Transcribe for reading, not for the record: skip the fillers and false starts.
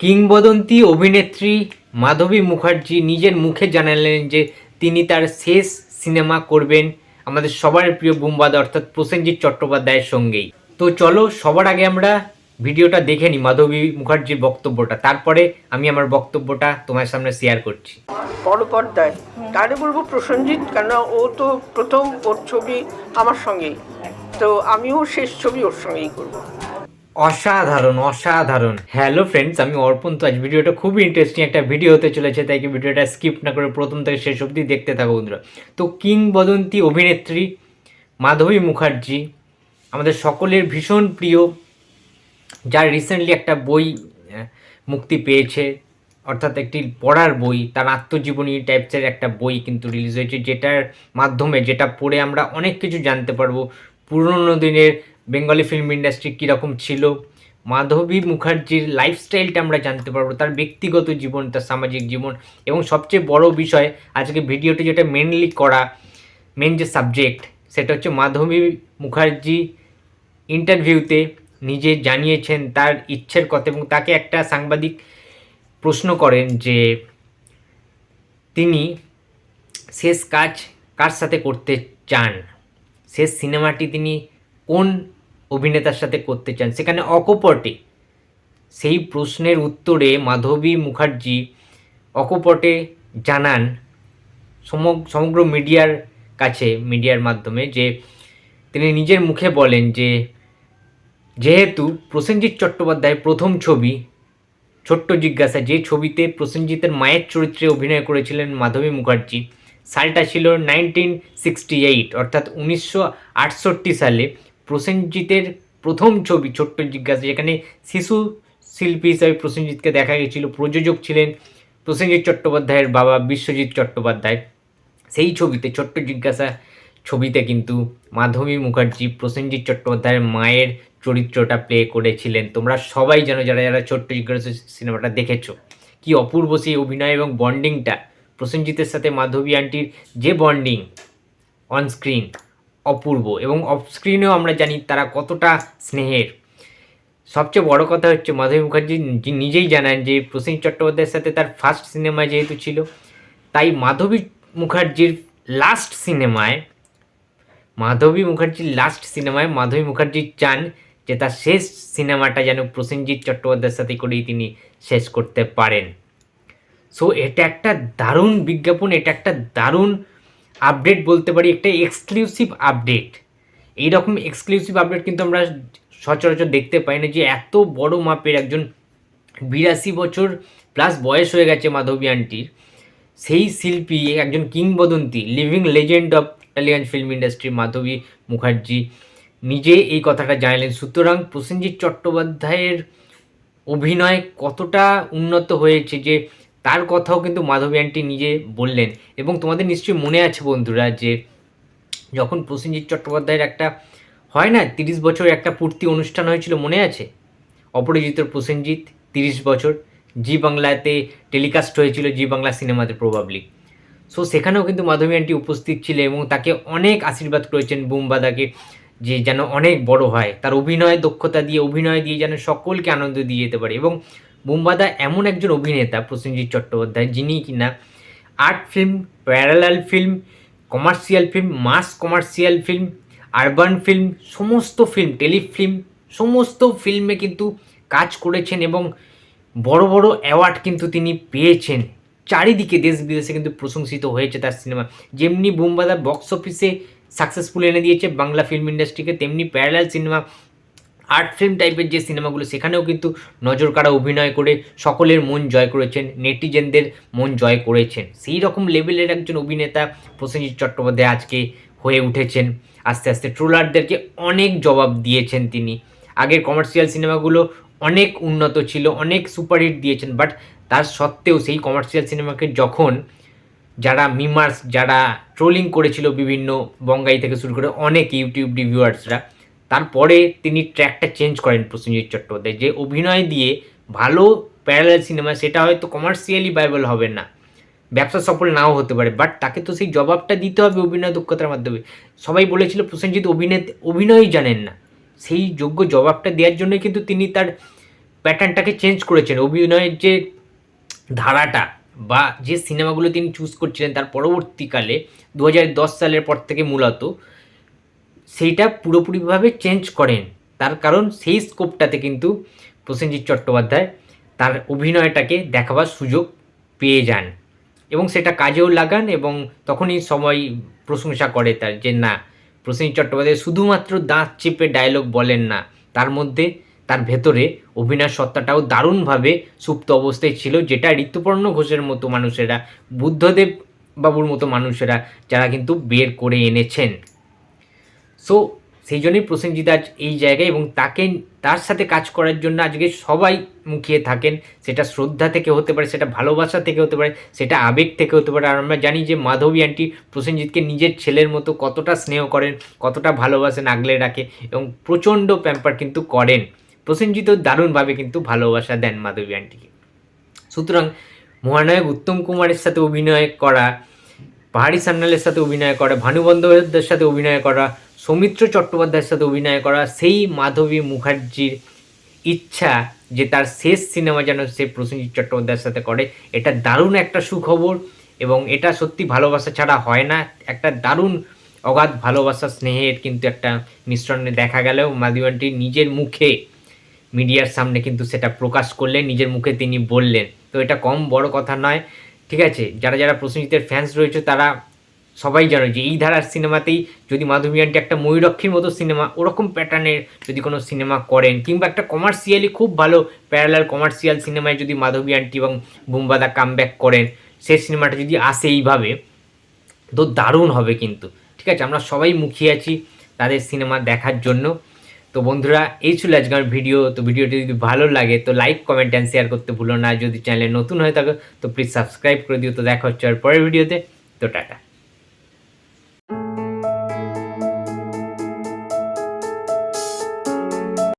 কিংবদন্তি অভিনেত্রী মাধবী মুখার্জি নিজের মুখে জানালেন যে তিনি তার শেষ সিনেমা করবেন আমাদের সবার প্রিয় বুম্বাদা অর্থাৎ প্রসেনজিৎ চট্টোপাধ্যায়ের সঙ্গেই। তো চলো সবার আগে আমরা ভিডিওটা দেখে নিই মাধবী মুখার্জির বক্তব্যটা, তারপরে আমি আমার বক্তব্যটা তোমার সামনে শেয়ার করছি। বড় পর্দায় তাহলে বলবো প্রসেনজিৎ, কেননা ও তো প্রথম ওর ছবি আমার সঙ্গেই, তো আমিও শেষ ছবি ওর সঙ্গেই করবো। অসাধারণ অসাধারণ। হ্যালো ফ্রেন্ডস, আমি অর্পণ। তো আজ ভিডিওটা খুবই ইন্টারেস্টিং একটা ভিডিও হতে চলেছে, তাই কি ভিডিওটা স্কিপ না করে প্রথম থেকে শেষ অবধি দেখতে থাকো বন্ধুরা। তো কিংবদন্তি অভিনেত্রী মাধবী মুখার্জি আমাদের সকলের ভীষণ প্রিয়, যার রিসেন্টলি একটা বই মুক্তি পেয়েছে, অর্থাৎ একটি পড়ার বই, তার আত্মজীবনী টাইপসের একটা বই কিন্তু রিলিজ হয়েছে, যেটার মাধ্যমে যেটা পড়ে আমরা অনেক কিছু জানতে পারবো। পুরনো দিনের বেঙ্গলি ফিল্ম ইন্ডাস্ট্রি কীরকম ছিল, মাধবী মুখার্জির লাইফস্টাইলটা আমরা জানতে পারবো, তার ব্যক্তিগত জীবন, তার সামাজিক জীবন, এবং সবচেয়ে বড় বিষয় আজকে ভিডিওটি যেটা মেনলি করা, মেন যে সাবজেক্ট সেটা হচ্ছে মাধবী মুখার্জি ইন্টারভিউতে নিজে জানিয়েছেন তার ইচ্ছের কথা, এবং তাকে একটা সাংবাদিক প্রশ্ন করেন যে তিনি শেষ কাজ কার সাথে করতে চান, শেষ সিনেমাটি তিনি কোন অভিনেতার সাথে করতে চান। সেখানে অকপটে সেই প্রশ্নের উত্তরে মাধবী মুখার্জি অকপটে জানান সমগ্র মিডিয়ার কাছে, মিডিয়ার মাধ্যমে, যে তিনি নিজের মুখে বলেন যে যেহেতু প্রসেনজিৎ চট্টোপাধ্যায়ের প্রথম ছবি ছোট্ট জিজ্ঞাসা, যে ছবিতে প্রসেনজিতের মায়ের চরিত্রে অভিনয় করেছিলেন মাধবী মুখার্জি, সালটা ছিল 1968, অর্থাৎ 1968 সালে প্রসেনজিতের প্রথম ছবি ছোট্ট জিজ্ঞাসা, যেখানে শিশু শিল্পী হিসাবে প্রসেনজিৎকে দেখা গেছিল। প্রযোজক ছিলেন প্রসেনজিৎ চট্টোপাধ্যায়ের বাবা বিশ্বজিৎ চট্টোপাধ্যায়। সেই ছবিতে ছোট্ট জিজ্ঞাসা ছবিতে কিন্তু মাধবী মুখার্জি প্রসেনজিৎ চট্টোপাধ্যায়ের মায়ের চরিত্রটা প্লে করেছিলেন। তোমরা সবাই জানো, যারা যারা ছোট্ট জিজ্ঞাসা সিনেমাটা দেখেছো, কি অপূর্ব সেই অভিনয় এবং বন্ডিংটা, প্রসেনজিতের সাথে মাধবী আন্টির যে বন্ডিং অন স্ক্রিন অপূর্ব, এবং অফ স্ক্রিনেও আমরা জানি তারা কতটা স্নেহের। সবচেয়ে বড় কথা হচ্ছে মাধবী মুখার্জি নিজেই জানান যে প্রসেনজিৎ চট্টোপাধ্যায়ের সাথে তার ফার্স্ট সিনেমা যেহেতু ছিল, তাই মাধবী মুখার্জির লাস্ট সিনেমায় মাধবী মুখার্জি চান যে তার শেষ সিনেমাটা যেন প্রসেনজিৎ চট্টোপাধ্যায়ের সাথে করেই তিনি শেষ করতে পারেন। সো এটা একটা দারুণ বিজ্ঞাপন, এটা একটা দারুণ আপডেট বলতে পারি, একটা এক্সক্লুসিভ আপডেট। এইরকম এক্সক্লুসিভ আপডেট কিন্তু আমরা সচরাচর দেখতে পাই না, যে এত বড় মাপের একজন 82 বছর প্লাস বয়স হয়ে গেছে মাধবী আন্টির, সেই শিল্পী, একজন কিংবদন্তি, living legend of Italian film industry Madhabi Mukherjee নিজে এই কথাটা জানালেন। সুতরাং প্রসেনজিৎ চট্টোপাধ্যায়ের অভিনয় কতটা উন্নত হয়েছে, যে তার কথাও কিন্তু মাধবী আন্টি নিজে বললেন। এবং তোমাদের নিশ্চয়ই মনে আছে বন্ধুরা, যে যখন প্রসেনজিৎ চট্টোপাধ্যায়ের একটা হয় না 30 বছর একটা পূর্তি অনুষ্ঠান হয়েছিল, মনে আছে? অপরাজিত প্রসেনজিৎ 30 বছর জি বাংলাতে টেলিকাস্ট হয়েছিল, জি বাংলা সিনেমাতে প্রবাবলি। সো সেখানেও কিন্তু মাধবী আন্টি উপস্থিত ছিলেন এবং তাকে অনেক আশীর্বাদ করেছেন বুম্বাদাকে, যে যেন অনেক বড় হয়, তার অভিনয় দক্ষতা দিয়ে, অভিনয় দিয়ে যেন সকলকে আনন্দ দিয়ে যেতে পারে। এবং বুম্বাদা এমন একজন অভিনেতা প্রসেনজিৎ চট্টোপাধ্যায়, যিনি কিনা art film, parallel film, commercial film, mass commercial film, urban film, সমস্ত ফিল্ম, টেলিফিল্ম, সমস্ত ফিল্মে কিন্তু কাজ করেছেন এবং বড় বড় অ্যাওয়ার্ড কিন্তু তিনি পেয়েছেন। চারিদিকে দেশ বিদেশে কিন্তু প্রশংসিত হয়েছে তার সিনেমা। যেমনি বুম্বাদা বক্স অফিসে সাকসেসফুল এনে দিয়েছে বাংলা ফিল্ম ইন্ডাস্ট্রিকে, তেমনি প্যারালাল সিনেমা, আর্ট ফিল্ম টাইপের যে সিনেমাগুলো, সেখানেও কিন্তু নজর কাড়া অভিনয় করে সকলের মন জয় করেছেন, নেটিজেনদের মন জয় করেছেন। সেই রকম লেভেলের একজন অভিনেতা প্রসেনজিৎ চট্টোপাধ্যায় আজকে হয়ে উঠেছেন। আস্তে আস্তে ট্রোলারদেরকে অনেক জবাব দিয়েছেন তিনি। আগের কমার্শিয়াল সিনেমাগুলো অনেক উন্নত ছিল, অনেক সুপারহিট দিয়েছেন, বাট তার সত্ত্বেও সেই কমার্শিয়াল সিনেমাকে যখন যারা মিমার্স, যারা ট্রোলিং করেছিল, বিভিন্ন বঙ্গাই থেকে শুরু করে অনেক ইউটিউব রিভিউয়ার্সরা, তারপরে তিনি ট্র্যাকটা চেঞ্জ করেন প্রসেনজিৎ চট্টোপাধ্যায়, যে অভিনয় দিয়ে ভালো প্যারালাল সিনেমা, সেটা হয়তো কমার্শিয়ালি ভাইবল হবে না, ব্যবসা সফল নাও হতে পারে, বাট তাকে তো সেই জবাবটা দিতে হবে অভিনয় দক্ষতার মাধ্যমে। সবাই বলেছিল প্রসেনজিৎ অভিনয়ই জানেন না, সেই যোগ্য জবাবটা দেওয়ার জন্যই কিন্তু তিনি তার প্যাটার্নটাকে চেঞ্জ করেছেন, অভিনয়ের যে ধারাটা বা যে সিনেমাগুলো তিনি চুজ করছিলেন তার পরবর্তীকালে 2010 সালের পর থেকে মূলত সেইটা পুরোপুরিভাবে চেঞ্জ করেন। তার কারণ সেই স্কোপটাতে কিন্তু প্রসেনজিৎ চট্টোপাধ্যায় তার অভিনয়টাকে দেখাবার সুযোগ পেয়ে যান এবং সেটা কাজেও লাগান, এবং তখনই সবাই প্রশংসা করে তার, যে না, প্রসেনজিৎ চট্টোপাধ্যায় শুধুমাত্র দাঁত চেপে ডায়লগ বলেন না, তার মধ্যে তার ভেতরে অভিনয় সত্তাটাও দারুণভাবে সুপ্ত অবস্থায় ছিল, যেটা ঋতুপর্ণ ঘোষের মতো মানুষেরা, বুদ্ধদেব বাবুর মতো মানুষেরা যারা কিন্তু বের করে এনেছেন। সো সেই জন্যই প্রসেনজিৎ আজ এই জায়গায়, এবং তার সাথে কাজ করার জন্য আজকে সবাই মুখিয়ে থাকেন। সেটা শ্রদ্ধা থেকে হতে পারে, সেটা ভালোবাসা থেকে হতে পারে, সেটা আবেগ থেকে হতে পারে। আর আমরা জানি যে মাধবী আন্টি প্রসেনজিৎকে নিজের ছেলের মতো কতটা স্নেহ করেন, কতটা ভালোবাসেন, আগলে রাখে, এবং প্রচণ্ড প্যাম্পার কিন্তু করেন। প্রসেনজিৎও দারুণভাবে কিন্তু ভালোবাসা দেন মাধবী আন্টিকে। সুতরাং মহানায়ক উত্তম কুমারের সাথে অভিনয় করা, পাহাড়ি সান্যালের সাথে অভিনয় করা, ভানু বন্দ্যোপাধ্যায়ের সাথে অভিনয় করা, সৌমিত্র চট্টোপাধ্যায়ের সাথে অভিনয় করা, সেই মাধবী মুখার্জির ইচ্ছা যে তার শেষ সিনেমা যেন সে প্রসেনজিৎ চট্টোপাধ্যায়ের সাথে করে, এটা দারুণ একটা সুখবর, এবং এটা সত্যি ভালোবাসা ছাড়া হয় না। একটা দারুণ অগাধ ভালোবাসা, স্নেহের কিন্তু একটা মিশ্রণে দেখা গেলেও মাধবী আন্টি নিজের মুখে মিডিয়ার সামনে কিন্তু সেটা প্রকাশ করলেন, নিজের মুখে তিনি বললেন। তো এটা কম বড় কথা নয়, ঠিক আছে? যারা যারা প্রসেনজিতের ফ্যান্স রয়েছে তারা সবাই জানে যে এই ধারার সিনেমাতেই যদি মাধবী আন্টি একটা ময়ূরক্ষীর মতো সিনেমা, ওরকম প্যাটার্নের যদি কোনো সিনেমা করেন, কিংবা একটা কমার্শিয়ালি খুব ভালো প্যারালাল কমার্শিয়াল সিনেমায় যদি মাধবী আন্টি এবং বুম্বাদা কামব্যাক করেন, সেই সিনেমাটা যদি আসে এইভাবে, তো দারুণ হবে কিন্তু, ঠিক আছে? আমরা সবাই মুখিয়ে আছি তাদের সিনেমা দেখার জন্য। তো বন্ধুরা, এই ছিল আজকের ভিডিও। তো ভিডিওটি যদি ভালো লাগে তো লাইক, কমেন্ট অ্যান্ড শেয়ার করতে ভুলো না। যদি চ্যানেলে নতুন হয়ে থাকো তো প্লিজ সাবস্ক্রাইব করে দিও। তো দেখা হচ্ছে আর পরের ভিডিওতে। তো টাটা।